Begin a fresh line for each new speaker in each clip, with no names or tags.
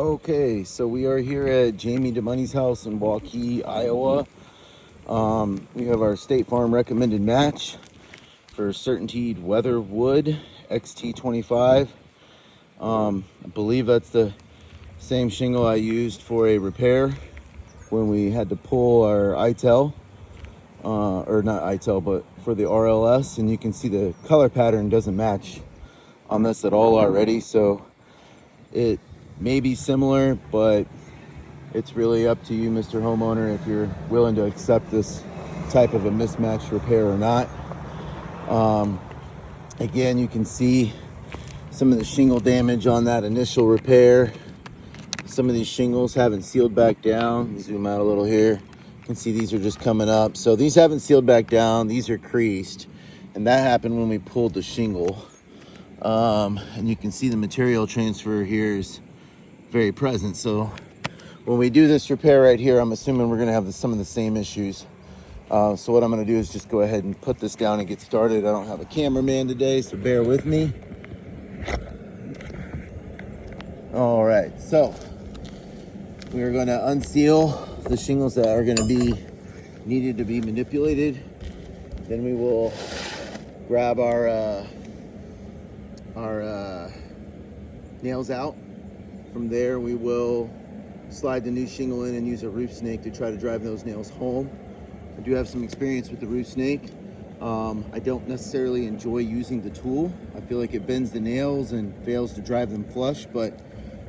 Okay, so we are here at Jamie DeMoney's house in Waukee, Iowa. We have our State Farm recommended match for Certainteed Weatherwood XT25. I believe that's the same shingle I used for a repair when we had to pull our ITEL, or not ITEL, but for the RLS. And you can see the color pattern doesn't match on this at all already, so it may be similar, but it's really up to you, Mr. Homeowner, if you're willing to accept this type of a mismatched repair or not. Again, you can see some of the shingle damage on that initial repair. Some of these shingles haven't sealed back down. Zoom out a little here. You can see these are just coming up. So these haven't sealed back down. These are creased. And that happened when we pulled the shingle. And you can see the material transfer here is very present. So when we do this repair right here, I'm assuming we're going to have some of the same issues. So what I'm going to do is just go ahead and put this down and get started. I don't have a cameraman today, so bear with me. All right, so we're going to unseal the shingles that are going to be needed to be manipulated. Then we will grab our nails out. From there, we will slide the new shingle in and use a roof snake to try to drive those nails home. I do have some experience with the roof snake. I don't necessarily enjoy using the tool. I feel like it bends the nails and fails to drive them flush, but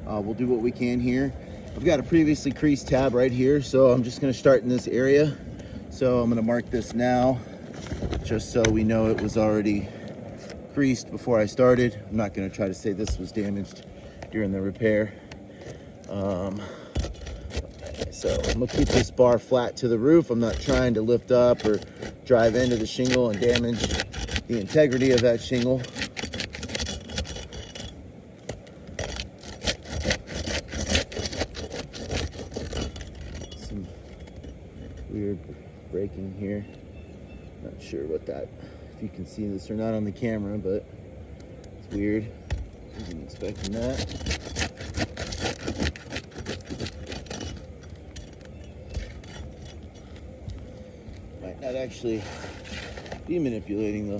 we'll do what we can here. I've got a previously creased tab right here, so I'm just going to start in this area. So I'm going to mark this now, just so we know it was already creased before I started. I'm not going to try to say this was damaged during the repair. So I'm going to keep this bar flat to the roof. I'm not trying to lift up or drive into the shingle and damage the integrity of that shingle. Some weird breaking here. Not sure what that, if you can see this or not on the camera, but it's weird. Wasn't expecting that. Might not actually be manipulating the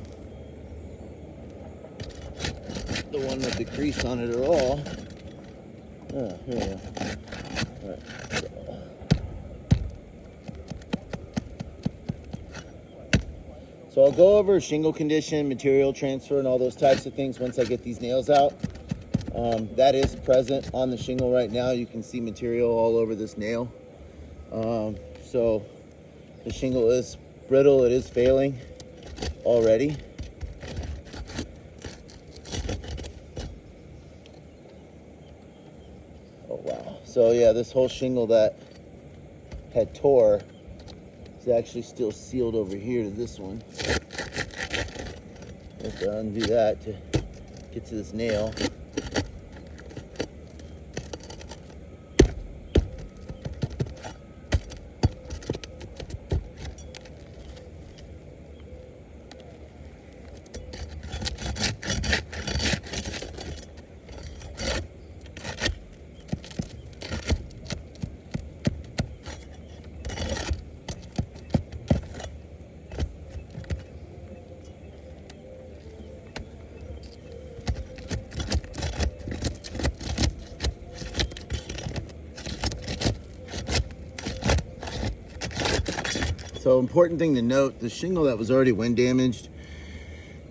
one with the crease on it at all. Oh, here we go. All right. So I'll go over shingle condition, material transfer, and all those types of things once I get these nails out. That is present on the shingle right now. You can see material all over this nail. So the shingle is brittle. It is failing already. Oh, wow. So yeah, this whole shingle that had tore is actually still sealed over here to this one. I have to undo that to get to this nail. So important thing to note, the shingle that was already wind damaged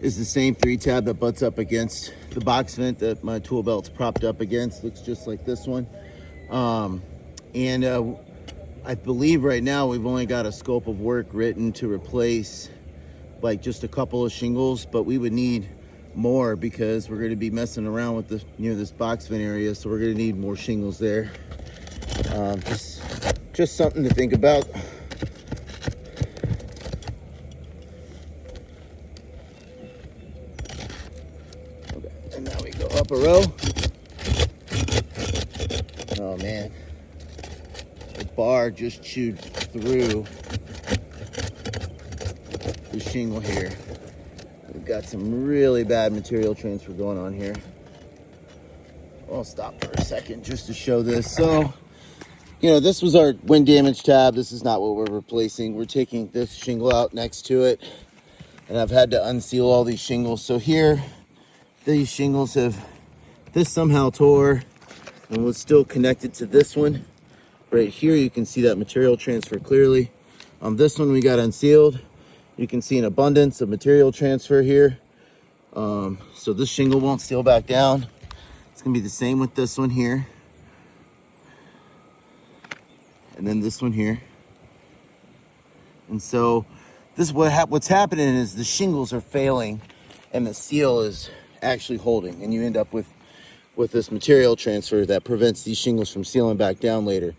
is the same 3-tab that butts up against the box vent that my tool belt's propped up against. Looks just like this one. I believe right now we've only got a scope of work written to replace like just a couple of shingles, but we would need more because we're going to be messing around with near this box vent area, so we're going to need more shingles there. Just something to think about. And now we go up a row. Oh man, the bar just chewed through the shingle here. We've got some really bad material transfer going on here. I'll stop for a second just to show this. So, you know, this was our wind damage tab. This is not what we're replacing. We're taking this shingle out next to it, and I've had to unseal all these shingles. So here, these shingles have, this somehow tore and was still connected to this one. Right here, you can see that material transfer clearly. On this one, we got unsealed. You can see an abundance of material transfer here. So this shingle won't seal back down. It's gonna be the same with this one here. And then this one here. And so this what's happening is the shingles are failing and the seal is actually holding, and you end up with this material transfer that prevents these shingles from sealing back down later.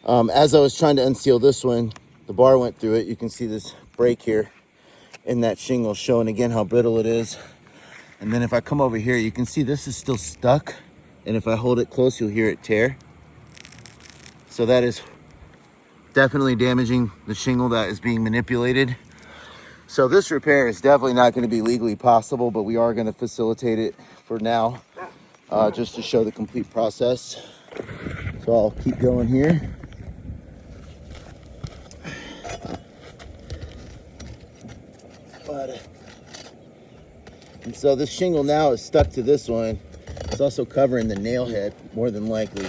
As I was trying to unseal this one, the bar went through it. You can see this break here in that shingle, showing again how brittle it is. And then if I come over here, you can see this is still stuck. And if I hold it close, you'll hear it tear. So that is definitely damaging the shingle that is being manipulated. So this repair is definitely not going to be legally possible, but we are going to facilitate it for now, just to show the complete process. So I'll keep going here. And so this shingle now is stuck to this one. It's also covering the nail head, more than likely.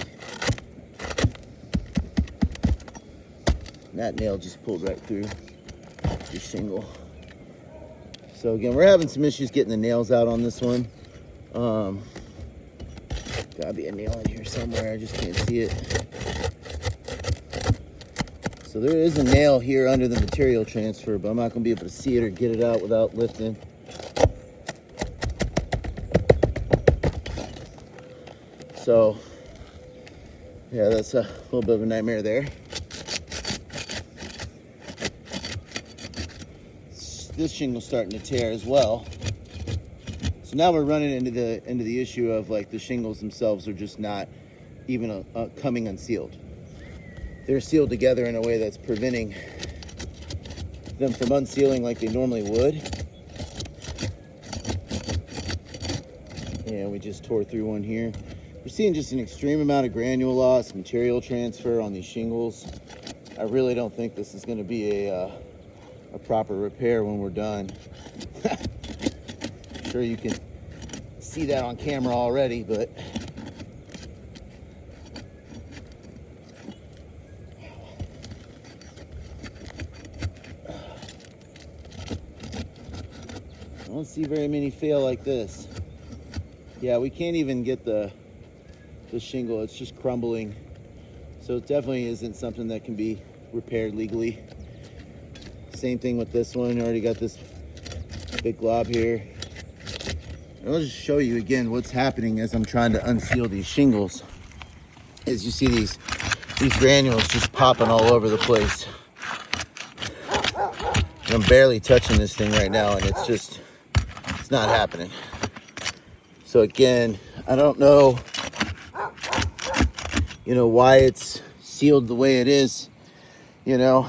And that nail just pulled right through the shingle. So again, we're having some issues getting the nails out on this one. Gotta be a nail in here somewhere, I just can't see it. So there is a nail here under the material transfer, but I'm not gonna be able to see it or get it out without lifting. So, yeah, that's a little bit of a nightmare there. This shingle's starting to tear as well. So now we're running into the issue of, like, the shingles themselves are just not even coming unsealed. They're sealed together in a way that's preventing them from unsealing like they normally would. And we just tore through one here. We're seeing just an extreme amount of granule loss, material transfer on these shingles. I really don't think this is going to be a proper repair when we're done. I'm sure you can see that on camera already, but I don't see very many fail like this. Yeah, we can't even get the shingle, it's just crumbling. So it definitely isn't something that can be repaired legally. Same thing with this one, already got this big glob here. And I'll just show you again what's happening as I'm trying to unseal these shingles. As you see these granules just popping all over the place. And I'm barely touching this thing right now, and it's not happening. So again, I don't know, why it's sealed the way it is. It's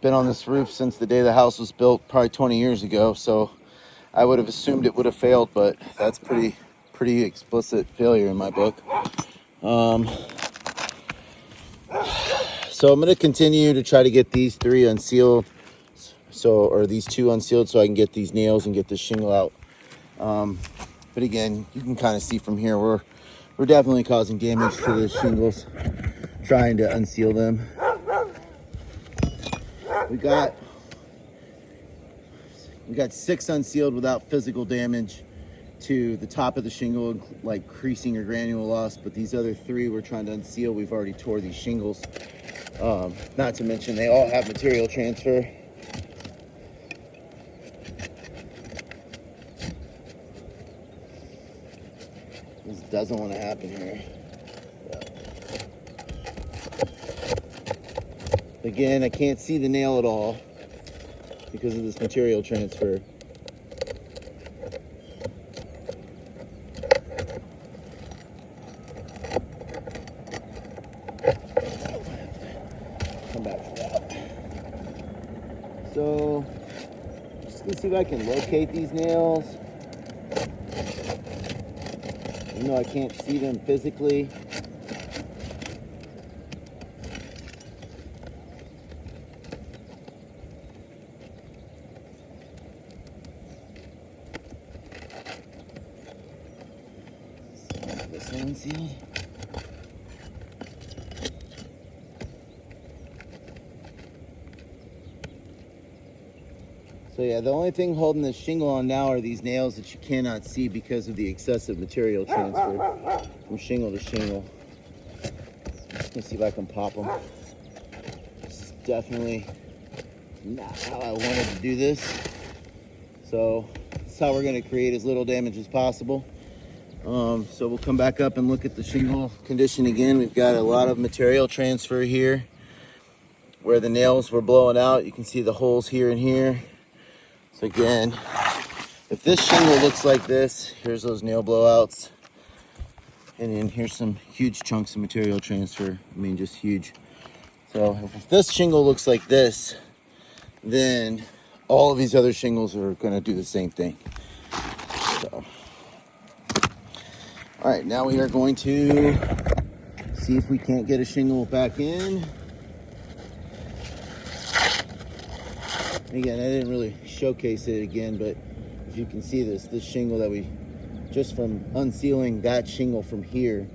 been on this roof since the day the house was built, probably 20 years ago. So I would have assumed it would have failed, but that's pretty explicit failure in my book. So I'm going to continue to try to get these three unsealed, or these two unsealed, so I can get these nails and get this shingle out. But again, you can kind of see from here, we're definitely causing damage to the shingles, trying to unseal them. We got 6 unsealed without physical damage to the top of the shingle, like creasing or granule loss, but these other 3 we're trying to unseal. We've already tore these shingles. Not to mention they all have material transfer. This doesn't want to happen here. Again, I can't see the nail at all because of this material transfer. Come back for that. So, just gonna see if I can locate these nails. even though I can't see them physically. This one sealed. So yeah, the only thing holding the shingle on now are these nails that you cannot see because of the excessive material transfer from shingle to shingle. Let me see if I can pop them. This is definitely not how I wanted to do this. So that's how we're going to create as little damage as possible. So we'll come back up and look at the shingle condition again. We've got a lot of material transfer here. Where the nails were blowing out, you can see the holes here and here. So again, if this shingle looks like this, here's those nail blowouts. And then here's some huge chunks of material transfer. I mean, just huge. So if this shingle looks like this, then all of these other shingles are going to do the same thing. So, all right, now we are going to see if we can't get a shingle back in. Again, I didn't really showcase it again, but if you can see this shingle that we, just from unsealing that shingle from here,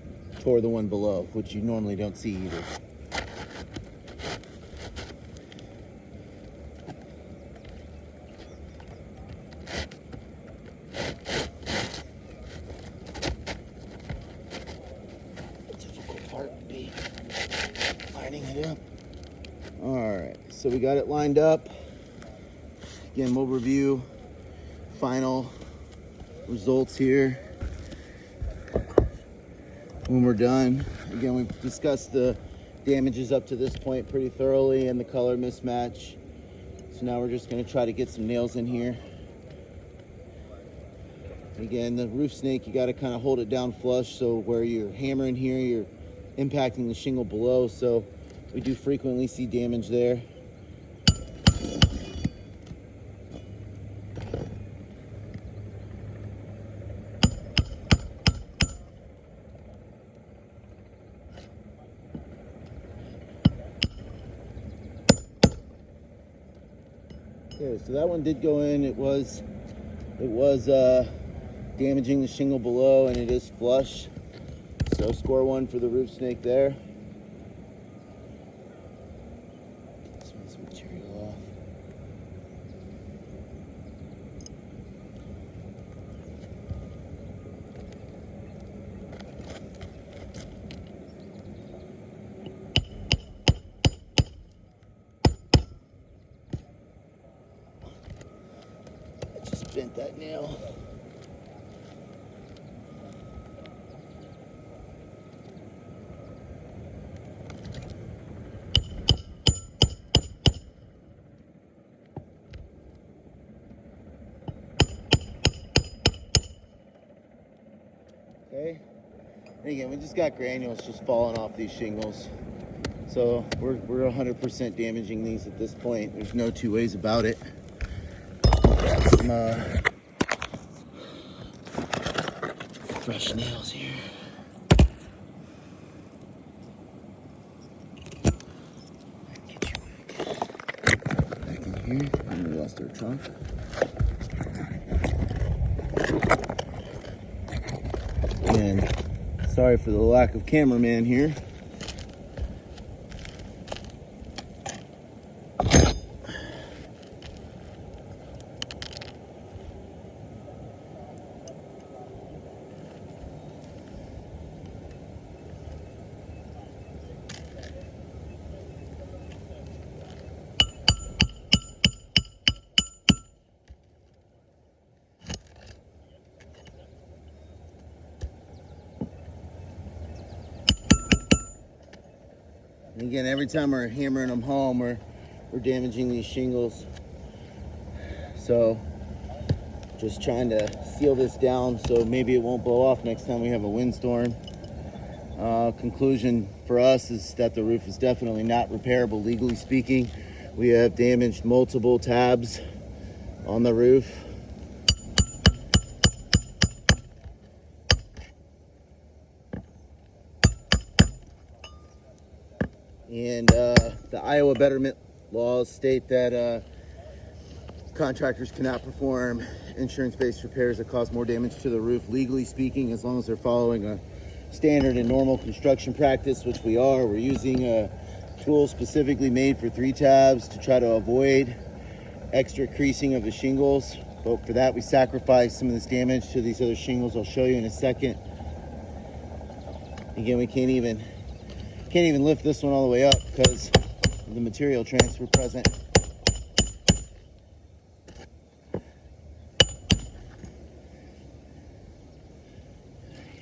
tore the one below, which you normally don't see either. The difficult part would be lining it up. All right, so we got it lined up. Again, we'll review final results here when we're done. Again, we've discussed the damages up to this point pretty thoroughly and the color mismatch. So now we're just going to try to get some nails in here. Again, the roof snake, you got to kind of hold it down flush, so where you're hammering here, you're impacting the shingle below. So we do frequently see damage there. Okay, so that one did go in. It was damaging the shingle below, and it is flush. So score one for the roof snake there. Get some material off. I just bent that nail. Okay, and again, we just got granules just falling off these shingles. So we're 100% damaging these at this point. There's no two ways about it. Got some fresh nails here. Get you back in here. And we lost our trunk. And sorry for the lack of cameraman here. And again, every time we're hammering them home, we're damaging these shingles. So just trying to seal this down so maybe it won't blow off next time we have a windstorm. Conclusion for us is that the roof is definitely not repairable, legally speaking. We have damaged multiple tabs on the roof. And the Iowa betterment laws state that contractors cannot perform insurance-based repairs that cause more damage to the roof, legally speaking, as long as they're following a standard and normal construction practice, which we are. We're using a tool specifically made for 3 tabs to try to avoid extra creasing of the shingles. But for that, we sacrifice some of this damage to these other shingles. I'll show you in a second. Again, we can't even lift this one all the way up because of the material transfer present.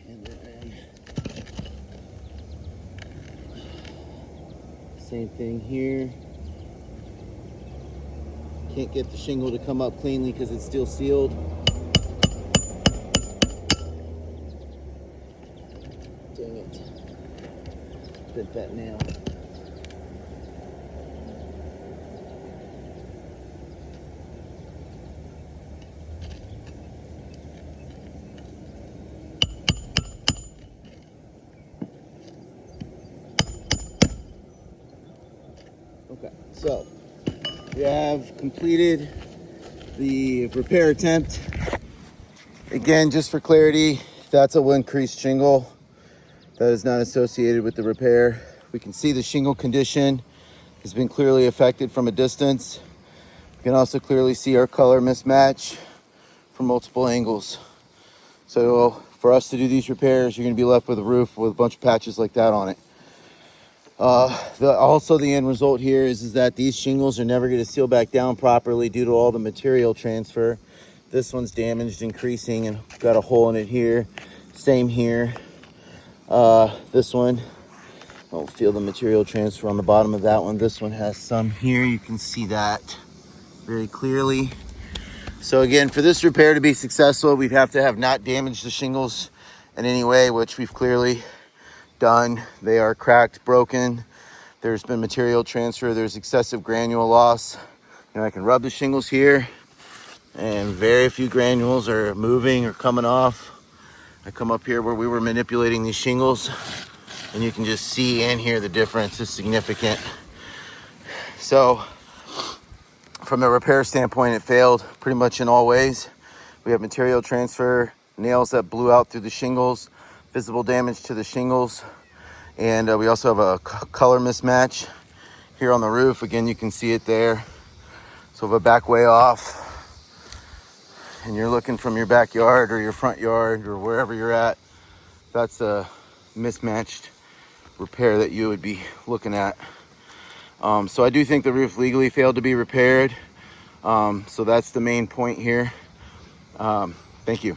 And then same thing here. Can't get the shingle to come up cleanly because it's still sealed. Dang it. Bent that nail. Okay, so we have completed the repair attempt. Again, just for clarity, that's a wind crease shingle. That is not associated with the repair. We can see the shingle condition has been clearly affected from a distance. You can also clearly see our color mismatch from multiple angles. So for us to do these repairs, you're gonna be left with a roof with a bunch of patches like that on it. Also the end result here is that these shingles are never gonna seal back down properly due to all the material transfer. This one's damaged and creasing and got a hole in it here. Same here. This one, I'll feel the material transfer on the bottom of that one. This one has some here. You can see that very clearly. So again, for this repair to be successful, we'd have to have not damaged the shingles in any way, which we've clearly done. They are cracked, broken. There's been material transfer. There's excessive granule loss. I can rub the shingles here and very few granules are moving or coming off. I come up here where we were manipulating these shingles and you can just see and hear the difference is significant. So from a repair standpoint, it failed pretty much in all ways. We have material transfer, nails that blew out through the shingles, visible damage to the shingles, and we also have a color mismatch here on the roof. Again, you can see it there. So if I back way off and you're looking from your backyard or your front yard or wherever you're at, that's a mismatched repair that you would be looking at. So I do think the roof legally failed to be repaired. So that's the main point here. Thank you.